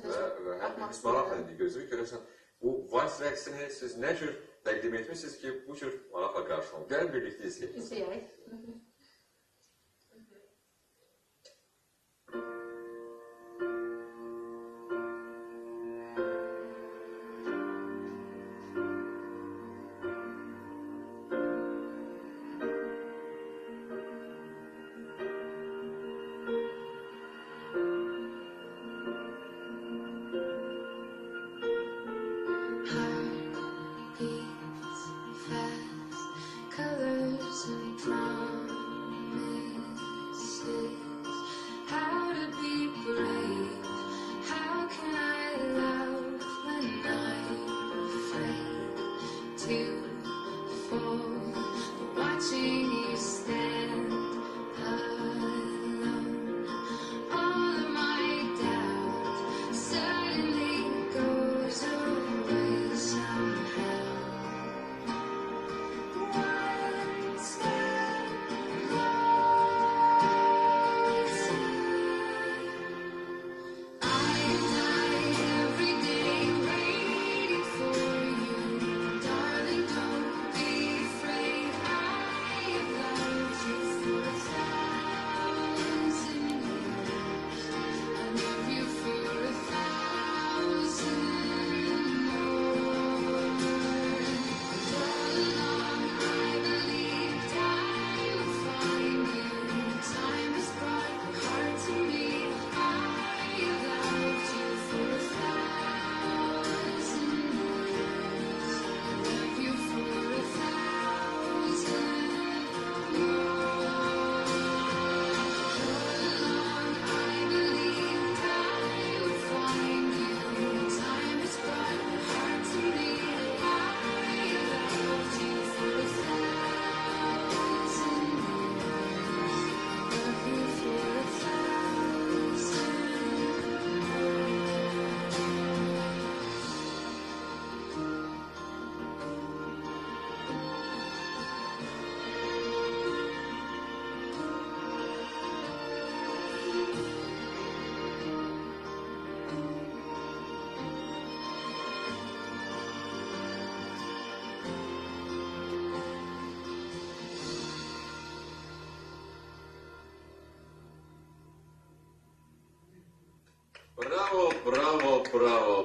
və hərimiz maraqla indi gözləyir. Görəsən, bu vals rəqsini siz nə cür təqdim etmişsiniz ki, bu cür maraqla qarşılanır? Gəlin birlikdə izləyək. İzləyək.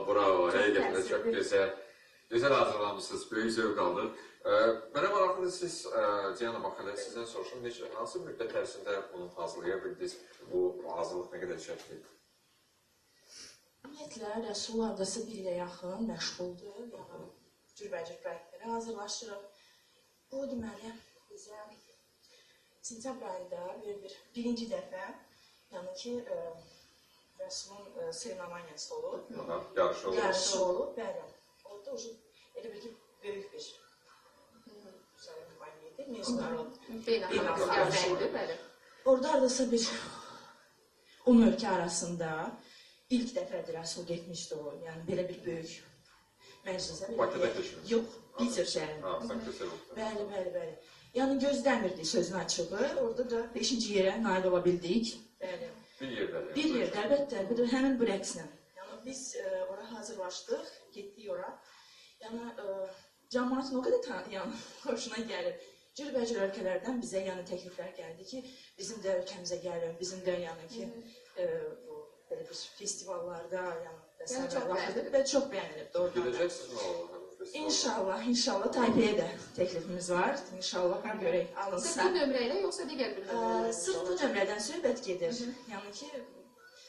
Bravo. Həqiqətən çox gözəl. Gözəl hazırlanmışsınız, böyük zövq aldıq. Mənə maraqlıdır, siz, Diana Maxalə, sizdən soruşum, hansı müddət ərzində bunu hazırlaya bildiniz, bu hazırlıq nə qədər çəkdi? Ümumiyyətlə, Rəsul adası bir ilə yaxın məşğuldur, yəni cürbəcür proyektlərə hazırlaşırıq. Bu, deməli, bizə sentyabr ayında birinci dəfə, yəni ki, Rəsulun seremoniyası olub. Yarışı olub, bəli. Orada elə bir ki, böyük bir seremoniyaydı, Beynəlxalq yarışı, bəli. Orada aradasa bir 10 ölkə arasında ilk dəfədir Rəsul getmişdi o, yəni belə bir böyük məclisə. Bakıda keçmiş? Yox, Piter şəhərində. Bəli. Yəni gözləmirdik sözün açığı, orada da 5-ci yerə nail ola bildik. Bəli. Bir yerdə, əlbəttə, həmin bu rəqslə. Yəni biz ora hazırlaşdıq, getdik ora. Yəni cəmaatın o qədər hoşuna gəlib. Cürbəcür ölkələrdən bizə təkliflər gəldi ki, bizim də ölkəmizə gəlin, bizim də belə bir festivallarda baxırdıq və çox bəyənilibdir orada. Gedəcəksiniz mi o? İnşallah Taypeyə də təklifimiz var. İnşallah görək alınsa. Sırf bu nömrə ilə, yoxsa digər bir nömrə? Sırf bu nömrədən söhbət gedir. Yəni ki,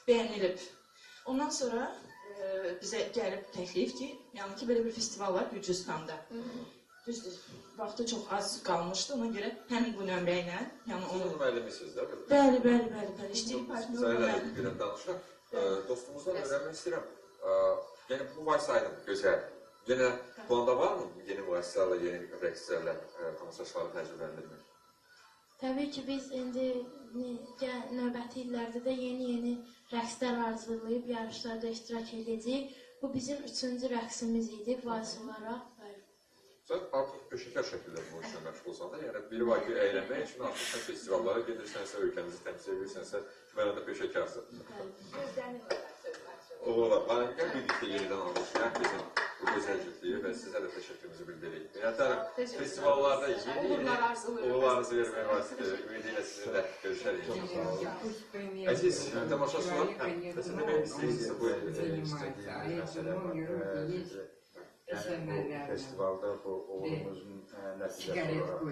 bəyənilib. Ondan sonra bizə gəlib təklif ki, yəni ki, belə bir festival var Gürcüstanda. Düzdür, vaxtı çox az qalmışdı, ona görə həmin bu nömrə ilə. Siz onun müəllimisiniz də? Bəli. İşçilik partneri olmalı. Səhərlə bir danışaq. Dostumuzdan öyrənmək istəyirəm. Yəni, bu vaysaydım, gözəl. Yenə planda varmı yeni müəssisələrlə, yeni rəqslərlə tamaşaçıları təcrübələndirmək? Təbii ki, biz indi növbəti illərdə də yeni rəqslər hazırlayıb yarışlarda iştirak edəcəyik. Bu bizim 3-cü rəqsimiz idi, vals olaraq. Sən artıq peşəkar şəkildə bu işlə məşğulsan da, yəni biri var ki, əylənmək üçün artıq sən festivallara gedirsənsə, ölkənizi təmsil edirsənsə, deməli də peşəkarsın. Uğurlar. Harika birlikte yeniden almışlar bizim bu güzel cütlüğü ve size de teşekkürümüzü bildirelim. Minnətdarım. Festivallarda yeni uğurlarınızı vermeye ümidiyle sizinle görüşelim. Aziz tamaşaçılar, mesela ben size bu istediğim mesele var. Yani bu festivalda bu uğurumuzun nəticəsi olarak